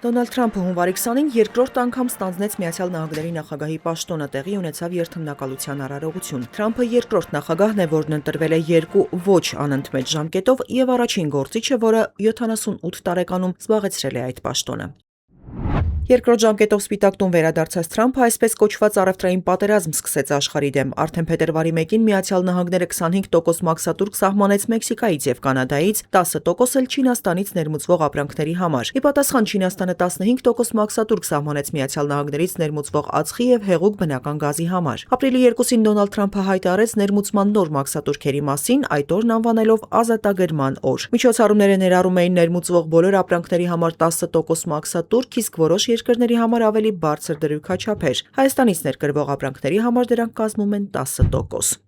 Դոնալդ Թրամփը հունվարի 20-ին երկրորդ անգամ ստանձնեց Միացյալ Նահանգների նախագահի պաշտոնը, տեղի ունեցավ երթմնակալության արարողություն։ Թրամփը երկրորդ նախագահն է, որն ընտրվել է երկու ոչ անընդմեջ ժամկետով եւ առաջին գործիչը, որը 78 տարեկանում զբաղեցրել է այդ պաշտոնը։ Երկրորդ ժամկետով Սպիտակ տուն վերադարձած Թրամփը այսպես կոչված առևտրային պատերազմ սկսեց աշխարհի դեմ։ Արդեն փետրվարի 1-ին Միացյալ Նահանգները 25% մաքսատուրք սահմանեց Մեքսիկայից եւ Կանադայից, 10% էլ Չինաստանից ներմուծվող ապրանքների համար։ Ի պատասխան Չինաստանը 15% մաքսատուրք սահմանեց Միացյալ Նահանգներից ներմուծվող ածխի եւ հեղուկ բնական գազի համար։ Ապրիլի 2-ին Դոնալդ Թրամփը հայտարարեց ներմուծման նոր մաքսատուրքերի մասին, այդ օրն անվանելով ազատագրման օր։ Միջոցառումները ներառում էին ներմուծվող բոլոր ապրանքների համար 10% մաքսատուրք, իսկ որոշ երկրների համար ավելի բարձր դրույքաչափեր։ Հայաստանից ներկրվող ապրանքների համար դրանք կազմում են 10%։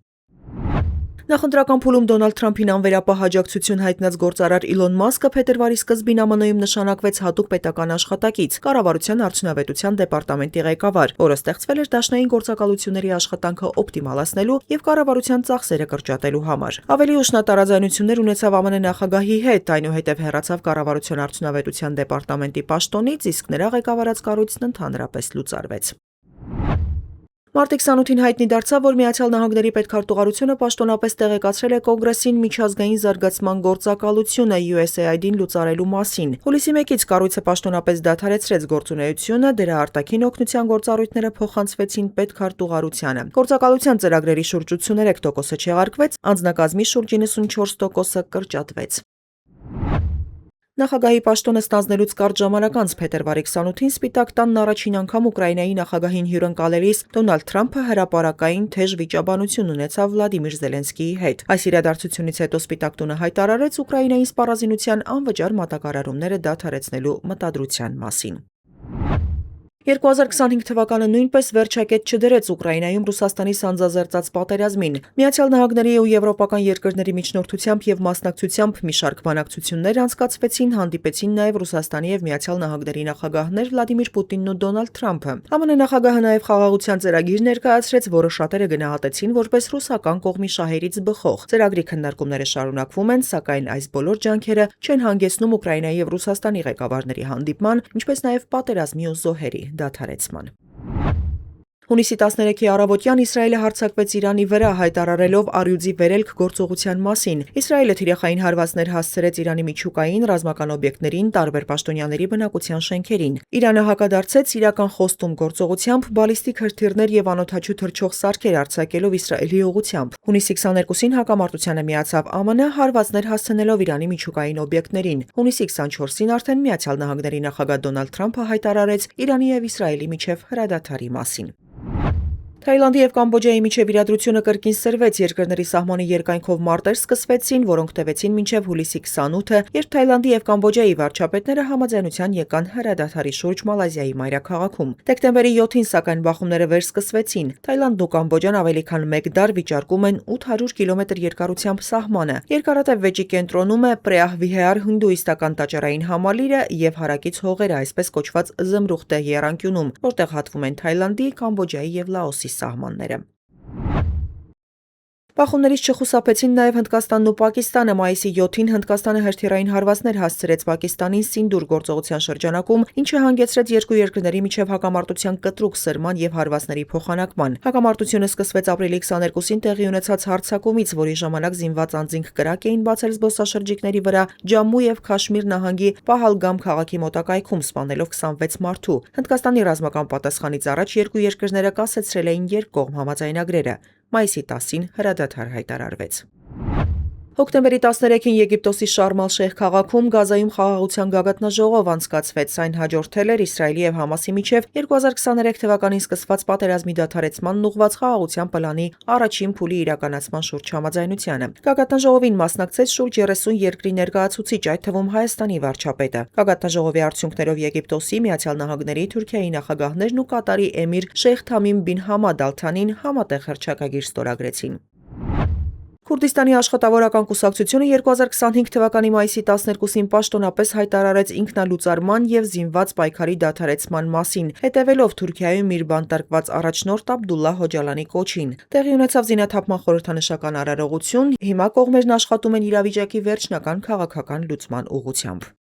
Նախընտրական փուլում Դոնալդ Թրամփին անվերապահ աջակցություն հայտնած գործարար Իլոն Մասկը փետրվարի սկզբին ԱՄՆ-ում նշանակվեց հատուկ պետական աշխատակից, կառավարության արդյունավետության դեպարտամենտի ղեկավար, որը ստեղծվել էր դաշնային գործակալությունների աշխատանքը օպտիմալացնելու եւ կառավարության ծախսերը կրճատելու համար։ Ավելի ուշ նա տարաձայնություններ ունեցավ ԱՄՆ նախագահի հետ, այնուհետև հեռացավ կառավարության արդյունավետության դեպարտամենտի պաշտոնից, իսկ նրա ղեկավարած կառույցն ընդհանրապես լուծարվեց։ Մարտի 28-ին հայտնի դարձավ, որ Միացյալ Նահանգների պետքարտուղարությունը պաշտոնապես տեղեկացրել է Կոնգրեսին միջազգային զարգացման գործակալությունը USAID-ին լուծարելու մասին։ Հուլիսի 1-ից կառույցը պաշտոնապես դադարեցրեց գործունեությունը, դրա արտաքին օգնության գործառույթները փոխանցվեցին պետքարտուղարությանը։ Գործակալության ծրագրերի շուրջ 83%-ը չեղարկվեց, անձնակազմի շուրջ 94%-ը կրճատվեց։ Նախագահի պաշտոնը ստանձնելուց կարճ ժամանակ անց փետրվարի 28-ին Սպիտակ տանն առաջին անգամ Ուկրաինայի նախագահին հյուրընկալելիս Դոնալդ Թրամփը հրապարակային թեժ վիճաբանություն ունեցավ Վլադիմիր Զելենսկիի հետ։ Այս իրադարձությունից հետո Սպիտակ տունը հայտարարեց Ուկրաինայի սպառազինության անվճար մատակարարումները դադարեցնելու մտադրության մասին։ 2025 թվականը նույնպես վերջակետ չդրեց Ուկրաինայում Ռուսաստանի սանձազերծած պատերազմին։ Միացյալ Նահանգների ու եվրոպական երկրների միջնորդությամբ եւ մասնակցությամբ մի շարք բանակցություններ անցկացվեցին, հանդիպեցին նաեւ Ռուսաստանի եւ Միացյալ Նահանգների նախագահներ Վլադիմիր Պուտինն ու Դոնալդ Թրամփը։ ԱՄՆ նախագահը նաեւ խաղաղության ծրագիր ներկայացրեց, որը շատերը գնահատեցին որպես ռուսական կողմի շահերից բխող։ Ծրագրի քննարկումները շարունակվում են, սակայն այս բոլոր ջանքերը չեն հանգեցնում Ուկրաինայի եւ Ռուսաստանի ղեկավարների հանդիպման, ինչպես նաեւ պատերազմի ու զոհերի դադարեցման։ Հունիսի 13-ի առավոտյան Իսրայելը հարձակվեց Իրանի վրա, հայտարարելով առյուծի վերելք գործողության մասին։ Իսրայելը թիրախային հարվածներ հասցրեց Իրանի միջուկային, ռազմական օբյեկտներին, տարբեր պաշտոնյաների բնակության շենքերին։ Իրանը հակադարձեց իրական խոստում գործողությամբ, բալիստիկ հրթիռներ եւ անօդաչու թռչող սարքեր արձակելով Իսրայելի ուղղությամբ։ Հունիսի 22-ին հակամարտությանը միացավ ԱՄՆ, հարվածներ հասցնելով Իրանի միջուկային օբյեկտներին։ Հունիսի 24-ին արդեն Միացյալ Նահանգների նախագահ Դոնալդ Թրամփը հայտարարեց Իրանի եւ Իսրայելի միջև հրադադարի մասին։ Թայլանդի եւ Կամբոջայի միջև իրադրությունը կրկին սրվեց, երկրների սահմանի երկայնքով մարտեր սկսվեցին, որոնք տևեցին մինչև հուլիսի 28-ը, երբ Թայլանդի եւ Կամբոջայի վարչապետները համաձայնության եկան հրադադարի շուրջ Մալայզիայի մայրաքաղաքում։ Դեկտեմբերի 7-ին սակայն բախումները վերսկսվեցին։ Թայլանդն ու Կամբոջան ավելի քան 1 դար վիճարկում են 800 կիլոմետր երկարությամբ սահմանը։ Երկարատև վեճի կենտրոնում է Պրեահ-Վիհար հինդուիստական տաճարային համալիրը եւ հարակից հողերը, այսպես կոչված Զմրուխտե եռանկյունում, որտեղ հատվում են Թայլանդի, Կամբոջայի եւ Լաոսի սահմանները։ Բախումներից չխուսափեցին նաև Հնդկաստանն ու Պակիստանը։ Մայիսի 7-ին Հնդկաստանը հրթիռային հարվածներ հասցրեց Պակիստանին Սինդուր գործողության շրջանակում, ինչը հանգեցրեց երկու երկրների միջև հակամարտության կտրուկ սրման եւ հարվածների փոխանակման։ Հակամարտությունը սկսվեց ապրիլի 22-ին տեղի ունեցած հարձակումից, որի ժամանակ զինված անձինք կրակ էին բացել զբոսաշրջիկների վրա Ջամմու եւ Քաշմիր նահանգի Պահալգամ քաղաքի մոտակայքում, սպանելով 26 մարդու։ Հնդկաստանի ռազմական պատասխանից առաջ երկու երկրները կասեցրել էին երկկողմ համաձայնագրերը։ Մայիսի 10-ին հրադադար հայտարարվեց։ Հոկտեմբերի 13-ին Եգիպտոսի Շարմ ալ-Շեյխ քաղաքում Գազայում խաղաղության գագաթնաժողով անցկացվեց։ Այն հաջորդել էր Իսրայելի եւ Համասի միջև 2023 թվականին սկսված պատերազմի դադարեցմանն ուղղված խաղաղության պլանի առաջին փուլի իրականացման շուրջ համաձայնությանը։ Գագաթնաժողովին մասնակցեց շուրջ 30 երկրի ներկայացուցիչ, այդ թվում Հայաստանի վարչապետը։ Գագաթնաժողովի արդյունքներով Եգիպտոսի, Միացյալ Նահանգների, Թուրքիայի նախագահներն ու Կատարի էմիր Շեյխ Թամիմ բին Համադ ալ-Թանին համատեղ հռչակագիր ստորագրեցին։ Քուրդիստանի աշխատավորական կուսակցությունը 2025 թվականի մայիսի 12-ին պաշտոնապես հայտարարեց ինքնալուծարման եւ զինված պայքարի դադարեցման մասին, հետևելով Թուրքիայում իր բանտարկված առաջնորդ Աբդուլլահ Հոջալանի կոչին։ Տեղի ունեցավ զինաթափման խորհրդանշական արարողություն, հիմա կողմերն աշխատում են իրավիճակի վերջնական քաղաքական լուծման ուղղությամբ։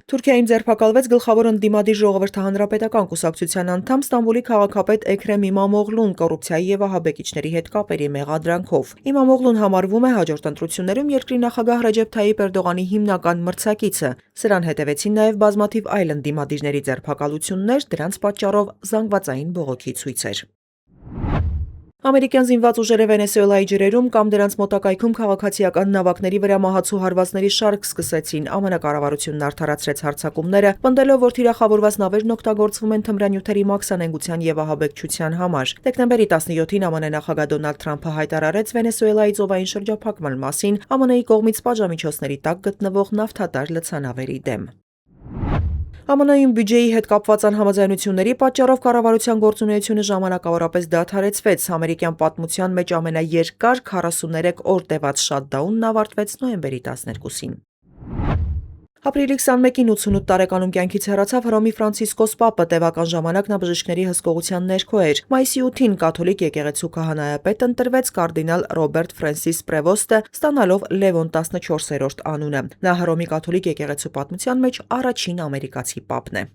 Թուրքիայում ձերբակալվեց գլխավոր ընդդիմադիր ժողովրդահանրապետական կուսակցության անդամ Ստամբուլի քաղաքապետ Էքրեմ Իմամօղլուն կոռուպցիայի եւ ահաբեկիչների հետ կապերի մեղադրանքով։ Իմամօղլուն համարվում է հաջորդ ընտրություններում երկրի նախագահ Ռեջեփ Թայիպ Էրդողանի հիմնական մրցակիցը։ Սրան հետևեցին նաեւ բազմաթիվ այլ ընդդիմադիրների ձերբակալություններ, դրանց պատճառով զանգվածային բողոքի ցույցեր։ Ամերիկյան զինված ուժերը Վենեսուելայի ջրերում կամ դրանց մոտակայքում քաղաքացիական նավակների վրա մահացու հարվածների շարք սկսեցին։ ԱՄՆ կառավարությունն արդարացրեց հարձակումները, պնդելով, որ թիրախավորված նավերն օգտագործվում են թմրանյութերի մաքսանենգության եւ ահաբեկչության համար։ Դեկտեմբերի 17-ին ԱՄՆ նախագահ Դոնալդ Թրամփը հայտարարեց Վենեսուելայի ծովային շրջափակման մասին ԱՄՆ-ի կողմից պատժամիջոցների տակ գտնվող նավթատար լցանավերի դեմ։ ԱՄՆ-ում բյուջեի հետ կապված անհամաձայնությունների պատճառով կառավարության գործունեությունը ժամանակավորապես դադարեցվեց։ Ամերիկյան պատմության մեջ ամենաերկար 43 օր տևած շատդաունն ավարտվեց նոյեմբերի 12-ին։ Ապրիլի 21-ին 88 տարեկանում կյանքից հեռացավ Հռոմի Ֆրանցիսկոս Պապը, տևական ժամանակ նա բժիշկների հսկողության ներքո էր։ Մայիսի 8-ին կաթոլիկ եկեղեցու քահանայապետ ընտրվեց կարդինալ Ռոբերտ Ֆրենսիս Պրևոստը, ստանալով Լևոն 14-րդ անունը։ Նա Հռոմի կաթոլիկ եկեղեցու պատմության մեջ առաջին ամերիկացի պապն է։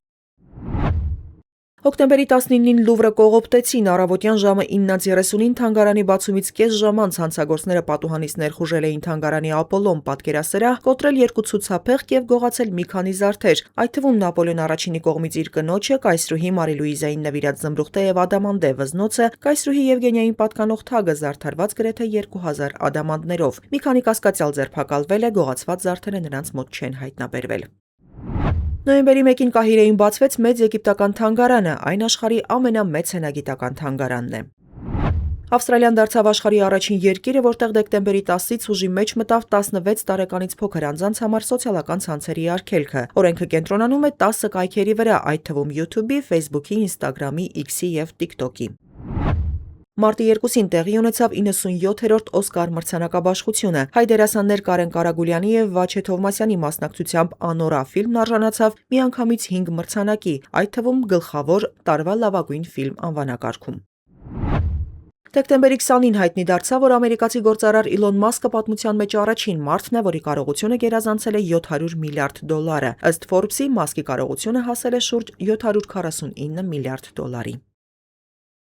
Հոկտեմբերի 19-ին Լուվրը կողոպտեցին առավոտյան ժամը 9:30-ին թանգարանի բացումից կես ժամ անց հանցագործները պատուհանից ներխուժել էին թանգարանի Ապոլոն պատկերասրահ, կոտրել 2 ցուցափեղկ եւ գողացել մի քանի զարդեր, այդ թվում Նապոլեոն առաջինի կողմից իր կնոջը, կայսրուհի Մարի Լուիզային նվիրած զմրուխտը եւ ադամանդե վզնոցը, կայսրուհի Եվգենիային պատկանող թագը զարդարված գրեթե 2000 ադամանդներով։ Մի քանի կասկածյալ ձերբակալվել է, գողացված զարդերը նրանց մոտ չեն հայտնաբերվել։ Նոյեմբերի 1-ին Կահիրեում բացվեց Մեծ եգիպտական թանգարանը, այն աշխարհի ամենամեծ հնագիտական թանգարանն է։ Ավստրալիան դարձավ աշխարհի առաջին երկիրը, որտեղ դեկտեմբերի 10-ից ուժի մեջ մտավ 16 տարեկանից փոքր անձանց համար սոցիալական ցանցերի արգելքը։ Օրենքը կենտրոնանում է 10 կայքերի վրա, այդ թվում YouTube-ի, Facebook-ի, Instagram-ի, X-ի եւ TikTok-ի։ Մարտի 2-ին տեղի ունեցավ 97-րդ Օսկար մրցանակաբաշխությունը։ Հայ դերասաններ Կարեն Կարագուլյանի եւ Վաչե Թովմասյանի մասնակցությամբ Անորա ֆիլմն արժանացավ միանգամից 5 մրցանակի, այդ թվում գլխավոր տարվա լավագույն ֆիլմ անվանակարգում։ Դեկտեմբերի 20-ին հայտնի դարձավ, որ ամերիկացի գործարար Իլոն Մասկը պատմության մեջ առաջին մարդն է, որի կարողությունը գերազանցել է $700 միլիարդ։ Ըստ Forbes-ի Մասկի կարողությունը հասել է շուրջ $749 միլիարդ։